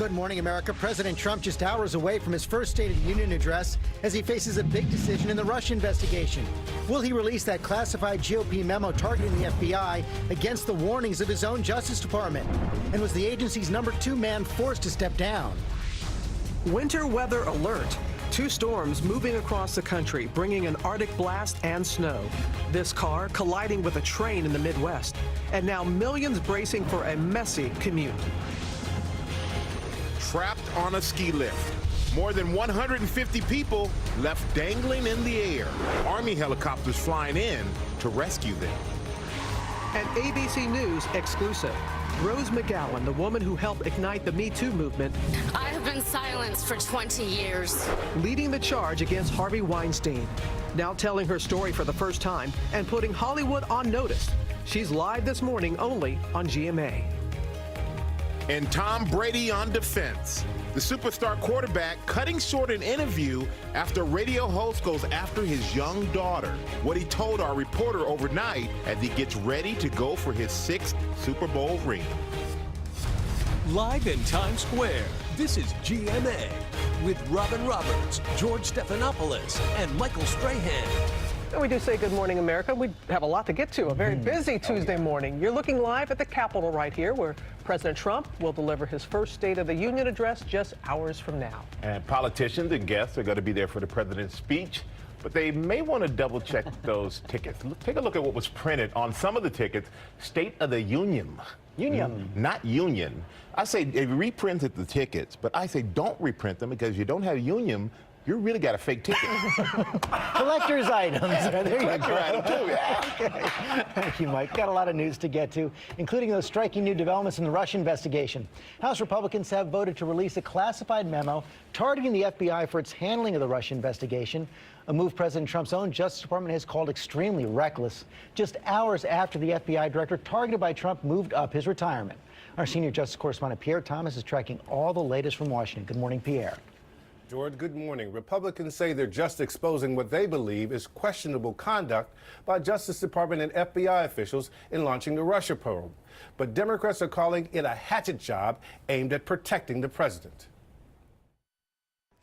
Good morning, America. President Trump just hours away from his first State of the Union address as he faces a big decision in the Russia investigation. Will he release that classified GOP memo targeting the FBI against the warnings of his own Justice Department? And was the agency's #2 man forced to step down? Winter weather alert. 2 storms moving across the country, bringing an Arctic blast and snow. This car colliding with a train in the Midwest. And now millions bracing for a messy commute. Trapped on a ski lift. More than 150 people left dangling in the air. Army helicopters flying in to rescue them. An ABC News exclusive. Rose McGowan, the woman who helped ignite the Me Too movement, I have been silenced for 20 years. leading the charge against Harvey Weinstein. Now telling her story for the first time and putting Hollywood on notice. She's live this morning only on GMA. And Tom Brady on defense. The superstar quarterback cutting short an interview after a radio host goes after his young daughter. What he told our reporter overnight as he gets ready to go for his 6th Super Bowl ring. Live in Times Square, this is GMA with Robin Roberts, George Stephanopoulos, and Michael Strahan. And we do say good morning, America. We have a lot to get to, a very busy Tuesday morning. You're looking live at the Capitol right here, where President Trump will deliver his first State of the Union address just hours from now. And politicians and guests are going to be there for the president's speech, but they may want to double check those tickets. Take a look at what was printed on some of the tickets. State of the Union. Not union. I say they reprinted the tickets, but I say don't reprint them because you don't have union. You really got a fake ticket. Collector's items. There you Collector go. item too, yeah. Okay. Thank you, Mike. Got a lot of news to get to, including those striking new developments in the Russia investigation. House Republicans have voted to release a classified memo targeting the FBI for its handling of the Russia investigation, a move President Trump's own Justice Department has called extremely reckless, just hours after the FBI director targeted by Trump moved up his retirement. Our senior justice correspondent Pierre Thomas is tracking all the latest from Washington. Good morning, Pierre. George, good morning. Republicans say they're just exposing what they believe is questionable conduct by Justice Department and FBI officials in launching the Russia probe. But Democrats are calling it a hatchet job aimed at protecting the president.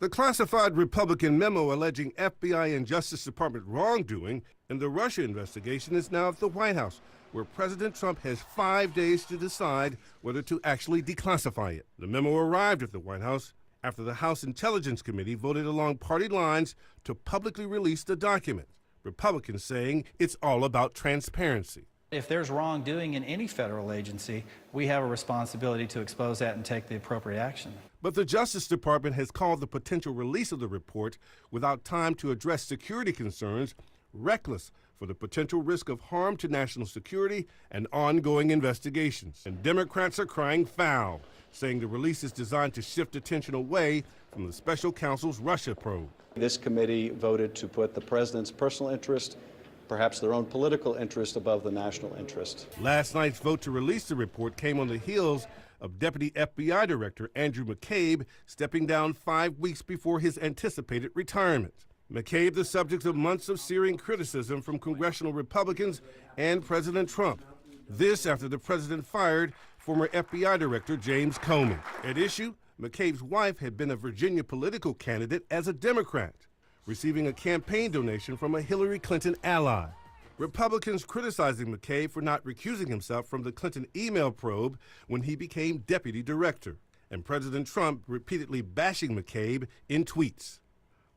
The classified Republican memo alleging FBI and Justice Department wrongdoing in the Russia investigation is now at the White House, where President Trump has 5 days to decide whether to actually declassify it. The memo arrived at the White House after the House Intelligence Committee voted along party lines to publicly release the document, Republicans saying it's all about transparency. If there's wrongdoing in any federal agency, we have a responsibility to expose that and take the appropriate action. But the Justice Department has called the potential release of the report without time to address security concerns reckless for the potential risk of harm to national security and ongoing investigations. And Democrats are crying foul, saying the release is designed to shift attention away from the special counsel's Russia probe. This committee voted to put the president's personal interest, perhaps their own political interest, above the national interest. Last night's vote to release the report came on the heels of Deputy FBI Director Andrew McCabe stepping down 5 weeks before his anticipated retirement. McCabe, the subject of months of searing criticism from congressional Republicans and President Trump. This after the president fired former FBI Director James Comey. At issue, McCabe's wife had been a Virginia political candidate as a Democrat, receiving a campaign donation from a Hillary Clinton ally. Republicans criticizing McCabe for not recusing himself from the Clinton email probe when he became deputy director, and President Trump repeatedly bashing McCabe in tweets.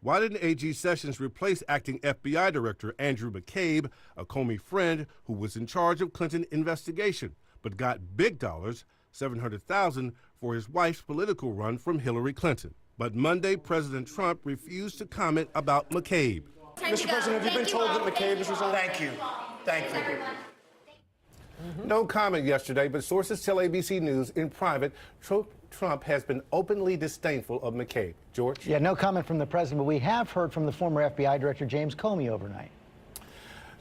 Why didn't AG Sessions replace acting FBI Director Andrew McCabe, a Comey friend who was in charge of Clinton investigation, but got big dollars, $700,000, for his wife's political run from Hillary Clinton? But Monday, President Trump refused to comment about McCabe. Mr. President, have you been told that McCabe is resigning? Thank you. Thank you. No comment yesterday, but sources tell ABC News in private Trump has been openly disdainful of McCabe. George? Yeah, no comment from the president, but we have heard from the former FBI Director James Comey overnight.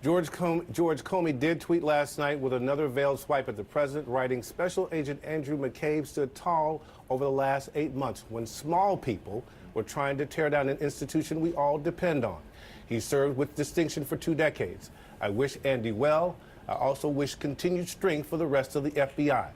George Comey did tweet last night with another veiled swipe at the president, writing, Special Agent Andrew McCabe stood tall over the last 8 months when small people were trying to tear down an institution we all depend on. He served with distinction for 2 decades. I wish Andy well. I also wish continued strength for the rest of the FBI.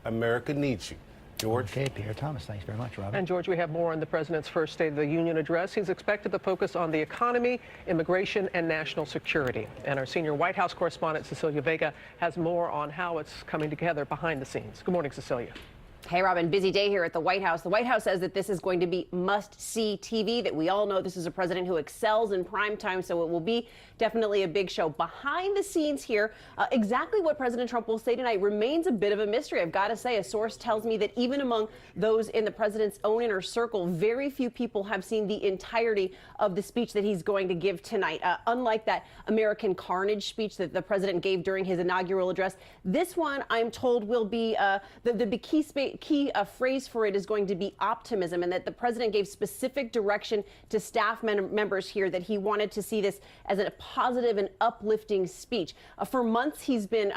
America needs you. George. Okay, Pierre Thomas, thanks very much, Robin. And George, we have more on the president's first State of the Union address. He's expected to focus on the economy, immigration, and national security. And our senior White House correspondent, Cecilia Vega, has more on how it's coming together behind the scenes. Good morning, Cecilia. Hey, Robin, busy day here at the White House. The White House says that this is going to be must-see TV, that we all know this is a president who excels in prime time, so it will be definitely a big show. Behind the scenes here, exactly what President Trump will say tonight remains a bit of a mystery. I've got to say, a source tells me that even among those in the president's own inner circle, very few people have seen the entirety of the speech that he's going to give tonight. Unlike that American Carnage speech that the president gave during his inaugural address, this one, I'm told, will be the key phrase for it is going to be optimism, and that the president gave specific direction to staff members here that he wanted to see this as a positive and uplifting speech. For months, he's been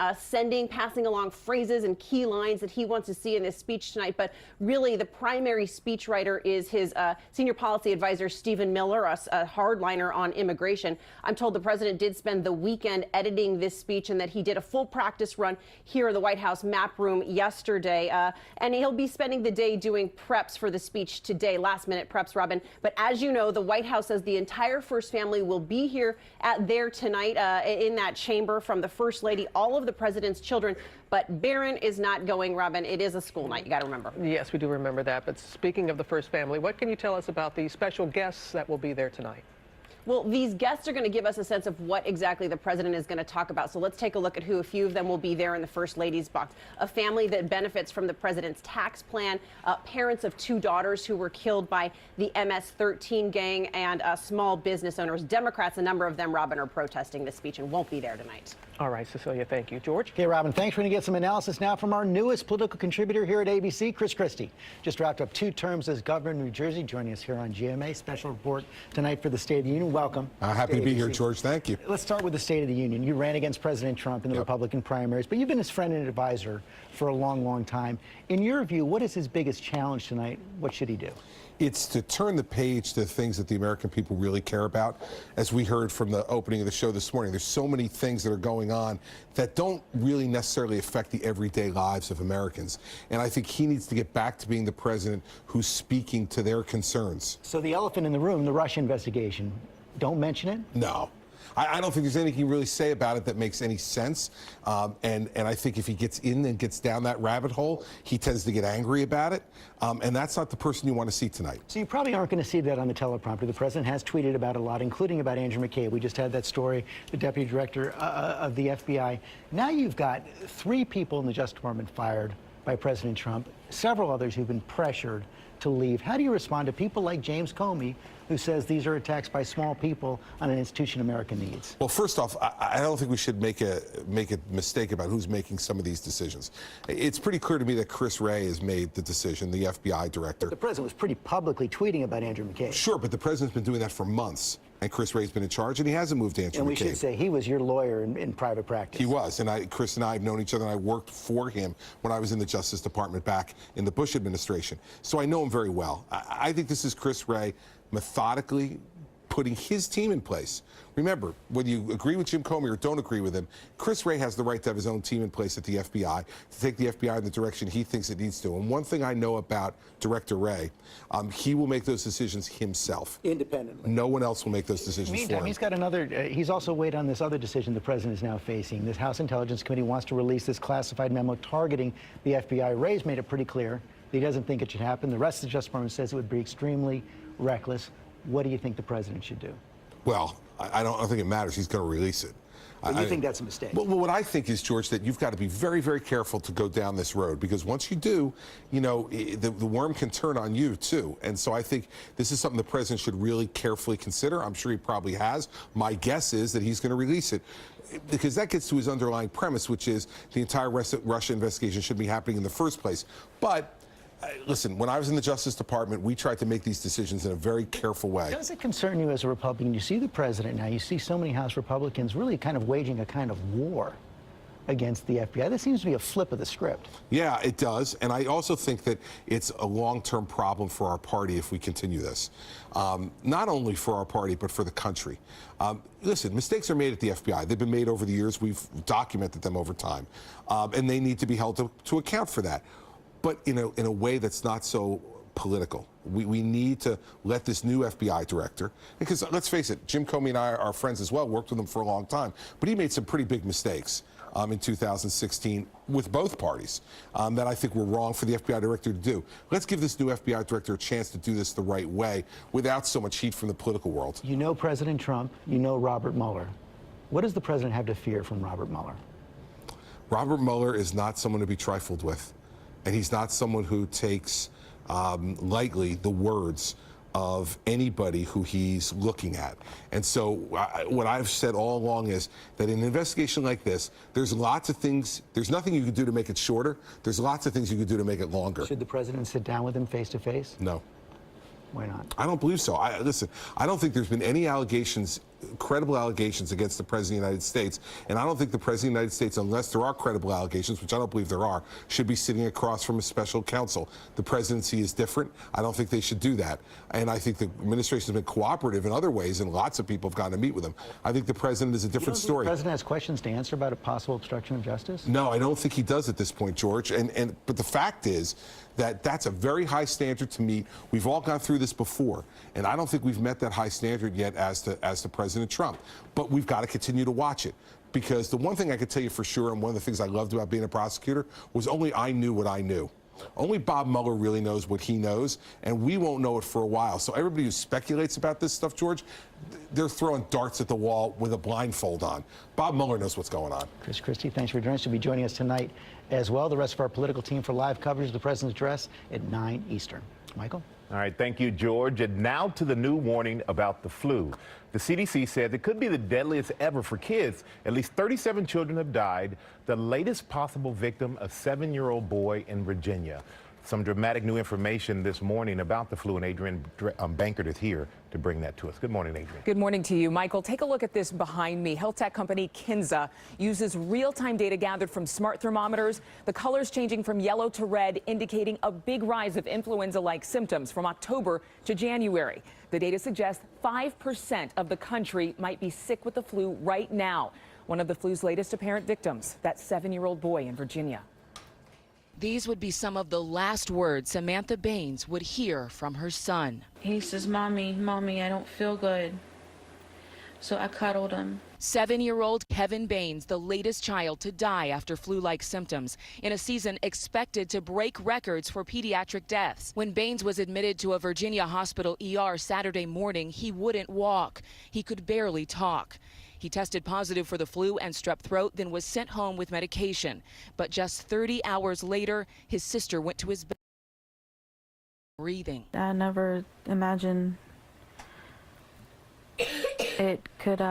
passing along phrases and key lines that he wants to see in this speech tonight, but really the primary speechwriter is his senior policy advisor, Stephen Miller, a hardliner on immigration. I'm told the president did spend the weekend editing this speech and that he did a full practice run here in the White House map room yesterday. And he'll be spending the day doing preps for the speech today, last-minute preps, Robin. But as you know, the White House says the entire First Family will be here there tonight in that chamber, from the First Lady, all of the president's children. But Barron is not going, Robin. It is a school night, you got to remember. Yes, we do remember that. But speaking of the First Family, what can you tell us about the special guests that will be there tonight? Well, these guests are going to give us a sense of what exactly the president is going to talk about. So let's take a look at who a few of them will be there in the First Lady's box. A family that benefits from the president's tax plan, parents of 2 daughters who were killed by the MS-13 gang, and small business owners. Democrats, a number of them, Robin, are protesting this speech and won't be there tonight. All right, Cecilia, thank you. George? Okay, Robin, thanks. We're going to get some analysis now from our newest political contributor here at ABC, Chris Christie. Just wrapped up 2 terms as governor of New Jersey, joining us here on GMA. Special report tonight for the State of the Union. Welcome. Happy to be here, George. Thank you. Let's start with the State of the Union. You ran against President Trump in the Republican primaries, but you've been his friend and advisor for a long, long time. In your view, what is his biggest challenge tonight? What should he do? It's to turn the page to things that the American people really care about. As we heard from the opening of the show this morning, there's so many things that are going on that don't really necessarily affect the everyday lives of Americans. And I think he needs to get back to being the president who's speaking to their concerns. So the elephant in the room, the Russia investigation, don't mention it? No. I don't think there's anything you can really say about it that makes any sense. And I think if he gets in and gets down that rabbit hole, he tends to get angry about it. And that's not the person you want to see tonight. So you probably aren't going to see that on the teleprompter. The president has tweeted about it a lot, including about Andrew McCabe. We just had that story, the deputy director of the FBI. Now you've got 3 people in the Justice Department fired by President Trump, several others who've been pressured to leave. How do you respond to people like James Comey, who says these are attacks by small people on an institution America needs? Well, first off, I don't think we should make a mistake about who's making some of these decisions. It's pretty clear to me that Chris Wray has made the decision, the FBI director. But the president was pretty publicly tweeting about Andrew McCabe. Sure, but the president's been doing that for months. And Chris Wray's been in charge, and he hasn't moved Andrew McCabe. And we should say he was your lawyer in private practice. He was, and Chris and I have known each other, and I worked for him when I was in the Justice Department back in the Bush administration. So I know him very well. I think this is Chris Wray methodically putting his team in place. Remember, whether you agree with Jim Comey or don't agree with him, Chris Wray has the right to have his own team in place at the FBI, to take the FBI in the direction he thinks it needs to. And one thing I know about Director Wray, he will make those decisions himself. Independently. No one else will make those decisions Meantime, for him. he's got another, he's also weighed on this other decision the president is now facing. This House Intelligence Committee wants to release this classified memo targeting the FBI. Wray's made it pretty clear that he doesn't think it should happen. The rest of the Justice Department says it would be extremely reckless. What do you think the president should do? Well, I don't think it matters. He's going to release it. But you think that's a mistake? Well, what I think is, George, that you've got to be very, very careful to go down this road, because once you do, you know, the worm can turn on you, too. And so I think this is something the president should really carefully consider. I'm sure he probably has. My guess is that he's going to release it, because that gets to his underlying premise, which is the entire Russia investigation should be happening in the first place. But listen, when I was in the Justice Department, we tried to make these decisions in a very careful way. Does it concern you as a Republican? You see the president now, you see so many House Republicans really kind of waging a kind of war against the FBI. This seems to be a flip of the script. Yeah, it does. And I also think that it's a long-term problem for our party if we continue this. Not only for our party, but for the country. Listen, mistakes are made at the FBI. They've been made over the years. We've documented them over time. And they need to be held to account for that. but in a way that's not so political. We need to let this new FBI director, because let's face it, Jim Comey and I are friends as well, worked with him for a long time, but he made some pretty big mistakes in 2016 with both parties that I think were wrong for the FBI director to do. Let's give this new FBI director a chance to do this the right way without so much heat from the political world. You know President Trump, you know Robert Mueller. What does the president have to fear from Robert Mueller? Robert Mueller is not someone to be trifled with, and he's not someone who takes lightly the words of anybody who he's looking at. And so what I've said all along is that in an investigation like this, there's lots of things, there's nothing you can do to make it shorter. There's lots of things you can do to make it longer. Should the president sit down with him face to face? No. Why not? I don't believe so. Listen, I don't think there's been any allegations, credible allegations against the President of the United States. And I don't think the President of the United States, unless there are credible allegations, which I don't believe there are, should be sitting across from a special counsel. The presidency is different. I don't think they should do that. And I think the administration has been cooperative in other ways, and lots of people have gotten to meet with him. I think the president is a different story. The president has questions to answer about a possible obstruction of justice? No, I don't think he does at this point, George. But the fact is that that's a very high standard to meet. We've all gone through this before, and I don't think we've met that high standard yet as to President Trump. But we've got to continue to watch it, because the one thing I could tell you for sure, and one of the things I loved about being a prosecutor, was only I knew what I knew. Only Bob Mueller really knows what he knows, and we won't know it for a while. So everybody who speculates about this stuff, George, they're throwing darts at the wall with a blindfold on. Bob Mueller knows what's going on. Chris Christie, thanks for joining us. You'll be joining us tonight as well. The rest of our political team for live coverage of the president's address at 9 Eastern. Michael? All right, thank you, George. And now to the new warning about the flu. The CDC said it could be the deadliest ever for kids. At least 37 children have died. The latest possible victim, a 7-year-old boy in Virginia. Some dramatic new information this morning about the flu, and Adrienne Bankert is here to bring that to us. Good morning, Adrienne. Good morning to you, Michael. Take a look at this behind me. Health tech company Kinza uses real-time data gathered from smart thermometers. The colors changing from yellow to red, indicating a big rise of influenza-like symptoms from October to January. The data suggests 5% of the country might be sick with the flu right now. One of the flu's latest apparent victims, that 7-year-old boy in Virginia. These would be some of the last words Samantha Baines would hear from her son. He says, Mommy, I don't feel good. So I cuddled him. 7-year-old Kevin Baines, the latest child to die after flu-like symptoms, in a season expected to break records for pediatric deaths. When Baines was admitted to a Virginia hospital ER Saturday morning, he wouldn't walk. He could barely talk. He tested positive for the flu and strep throat, then was sent home with medication. But just 30 hours later, his sister went to his bed breathing. I never imagined it could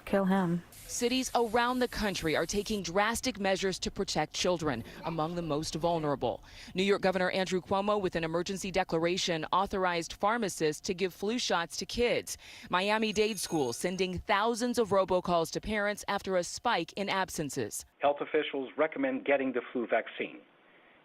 kill him. Cities around the country are taking drastic measures to protect children, among the most vulnerable. New York Governor Andrew Cuomo, with an emergency declaration, authorized pharmacists to give flu shots to kids. Miami-Dade schools sending thousands of robocalls to parents after a spike in absences. Health officials recommend getting the flu vaccine.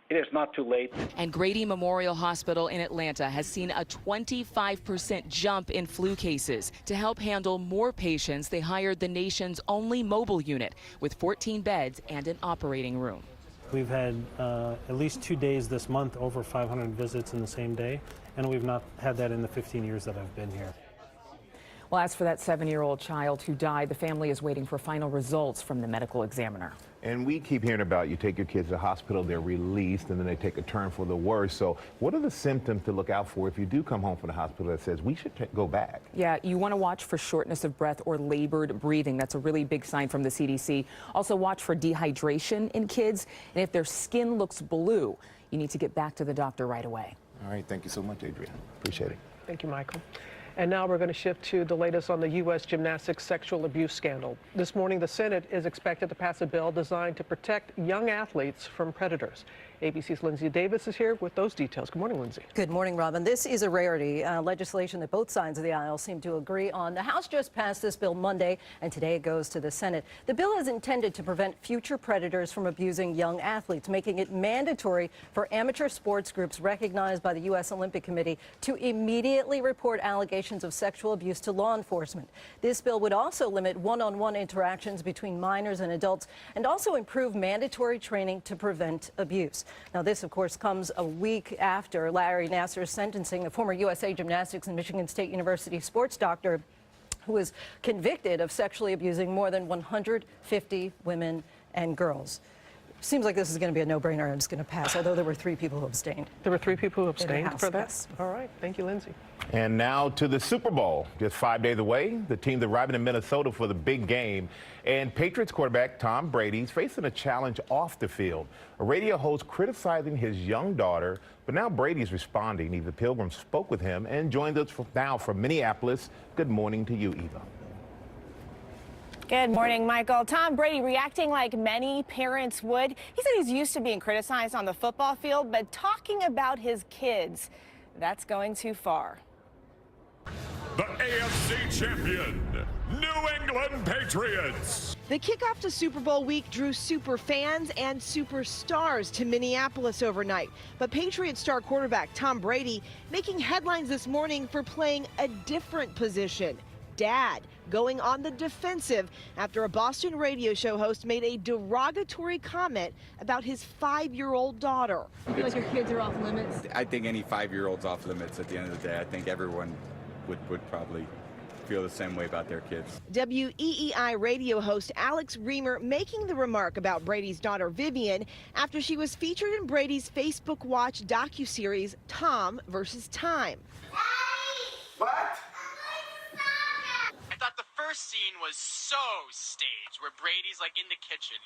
It is not too late. And Grady Memorial Hospital in Atlanta has seen a 25% jump in flu cases. To help handle more patients, they hired the nation's only mobile unit with 14 beds and an operating room. We've had at least 2 days this month, over 500 visits in the same day, and we've not had that in the 15 years that I've been here. Well, as for that 7-year-old child who died, the family is waiting for final results from the medical examiner. And we keep hearing about you take your kids to the hospital, they're released, and then they take a turn for the worse. So what are the symptoms to look out for if you do come home from the hospital that says we should go back? Yeah, you want to watch for shortness of breath or labored breathing. That's a really big sign from the CDC. Also watch for dehydration in kids. And if their skin looks blue, you need to get back to the doctor right away. All right. Thank you so much, Adrienne. Appreciate it. Thank you, Michael. And now we're going to shift to the latest on the U.S. gymnastics sexual abuse scandal. This morning, the Senate is expected to pass a bill designed to protect young athletes from predators. ABC's Lindsay Davis is here with those details. Good morning, Lindsay. Good morning, Robin. This is a rarity, legislation that both sides of the aisle seem to agree on. The House just passed this bill Monday, and today it goes to the Senate. The bill is intended to prevent future predators from abusing young athletes, making it mandatory for amateur sports groups recognized by the U.S. Olympic Committee to immediately report allegations of sexual abuse to law enforcement. This bill would also limit one-on-one interactions between minors and adults and also improve mandatory training to prevent abuse. Now, this, of course, comes a week after Larry Nassar's sentencing, the former USA Gymnastics and Michigan State University sports doctor who was convicted of sexually abusing more than 150 women and girls. Seems like this is going to be a no-brainer and it's going to pass, although there were 3 people who abstained. There were 3 people who abstained House, for that? yes. All right. Thank you, Lindsay. And now to the Super Bowl. Just 5 days away, the team's arriving in Minnesota for the big game. And Patriots quarterback Tom Brady's facing a challenge off the field. A radio host criticizing his young daughter, but now Brady's responding. Eva Pilgrim spoke with him and joins us now from Minneapolis. Good morning to you, Eva. Good morning, Michael. Tom Brady reacting like many parents would. He said he's used to being criticized on the football field, but talking about his kids, that's going too far. The AFC champion, New England Patriots. The kickoff to Super Bowl week drew super fans and superstars to Minneapolis overnight. But Patriots star quarterback Tom Brady making headlines this morning for playing a different position. Dad, going on the defensive after a Boston radio show host made a derogatory comment about his 5-year-old daughter. Like your kids are off limits? I think any 5-year-old's off limits at the end of the day. I think everyone would probably feel the same way about their kids. WEEI radio host Alex Reamer making the remark about Brady's daughter Vivian after she was featured in Brady's Facebook Watch docuseries Tom vs. Time. What? I thought the first scene was so staged, where Brady's like in the kitchen,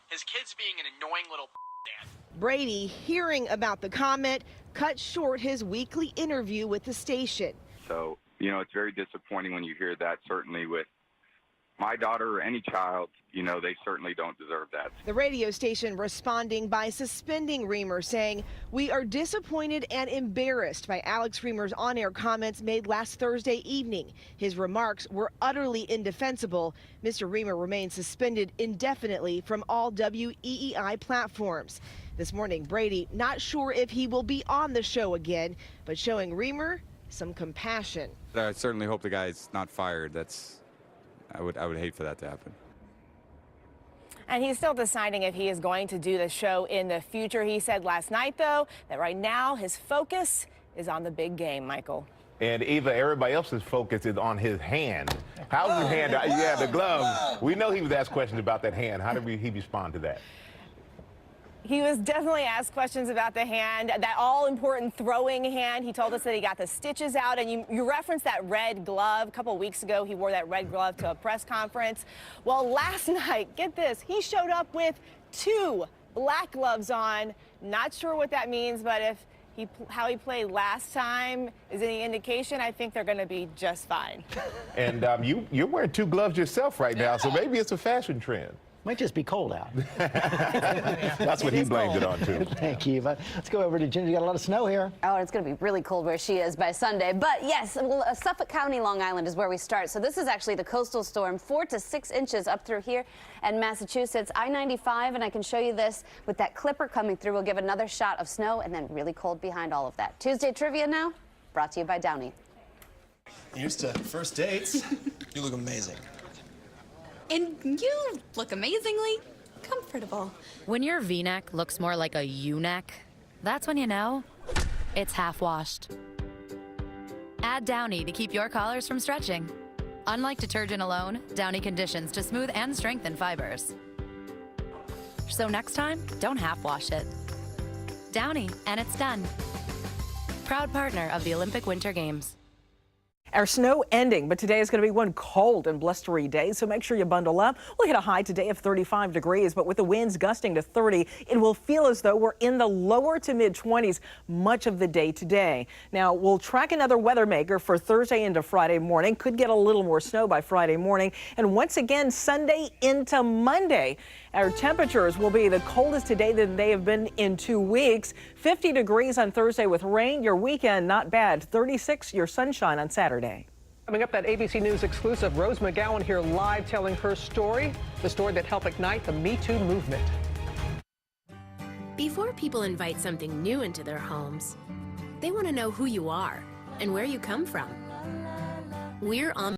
his kids being an annoying little dad. Brady, hearing about the comment, cut short his weekly interview with the station. So, you know, it's very disappointing when you hear that, certainly with my daughter or any child. You know, they certainly don't deserve that. The radio station responding by suspending Reamer, saying, "We are disappointed and embarrassed by Alex Reamer's on-air comments made last Thursday evening. His remarks were utterly indefensible." Mr. Reamer remains suspended indefinitely from all WEEI platforms. This morning, Brady not sure if he will be on the show again, but showing Reamer some compassion. I certainly hope the guy's not fired. I would hate for that to happen. And he's still deciding if he is going to do the show in the future. He said last night, though, that right now his focus is on the big game, Michael. And Eva, everybody else's focus is on his hand. How's his hand? Yeah, the glove. We know he was asked questions about that hand. How did he respond to that? He was definitely asked questions about the hand, that all-important throwing hand. He told us that he got the stitches out, and you referenced that red glove. A couple of weeks ago, he wore that red glove to a press conference. Well, last night, get this, he showed up with 2 black gloves on. Not sure what that means, but if how he played last time is any indication, I think they're going to be just fine. And you're wearing 2 gloves yourself right now, so maybe it's a fashion trend. Might just be cold out. That's what he blamed it on, too. Thank you, Eva. Let's go over to Ginger. You got a lot of snow here. Oh, it's going to be really cold where she is by Sunday. But yes, Suffolk County, Long Island is where we start. So this is actually the coastal storm, 4 to 6 inches up through here in Massachusetts. I-95, and I can show you this with that clipper coming through. We'll give another shot of snow and then really cold behind all of that. Tuesday trivia now, brought to you by Downey. Used to first dates. You look amazing. And you look amazingly comfortable. When your V-neck looks more like a U-neck, that's when you know it's half-washed. Add Downey to keep your collars from stretching. Unlike detergent alone, Downey conditions to smooth and strengthen fibers. So next time, don't half-wash it. Downey, and it's done. Proud partner of the Olympic Winter Games. Our snow ending, but today is going to be one cold and blustery day, so make sure you bundle up. We'll hit a high today of 35 degrees, but with the winds gusting to 30, it will feel as though we're in the lower to mid-20s much of the day today. Now, we'll track another weather maker for Thursday into Friday morning. Could get a little more snow by Friday morning. And once again, Sunday into Monday. Our temperatures will be the coldest today than they have been in 2 weeks. 50 degrees on Thursday with rain. Your weekend, not bad. 36, your sunshine on Saturday. Coming up, that ABC News exclusive, Rose McGowan here live telling her story, the story that helped ignite the Me Too movement. Before people invite something new into their homes, they want to know who you are and where you come from. We're on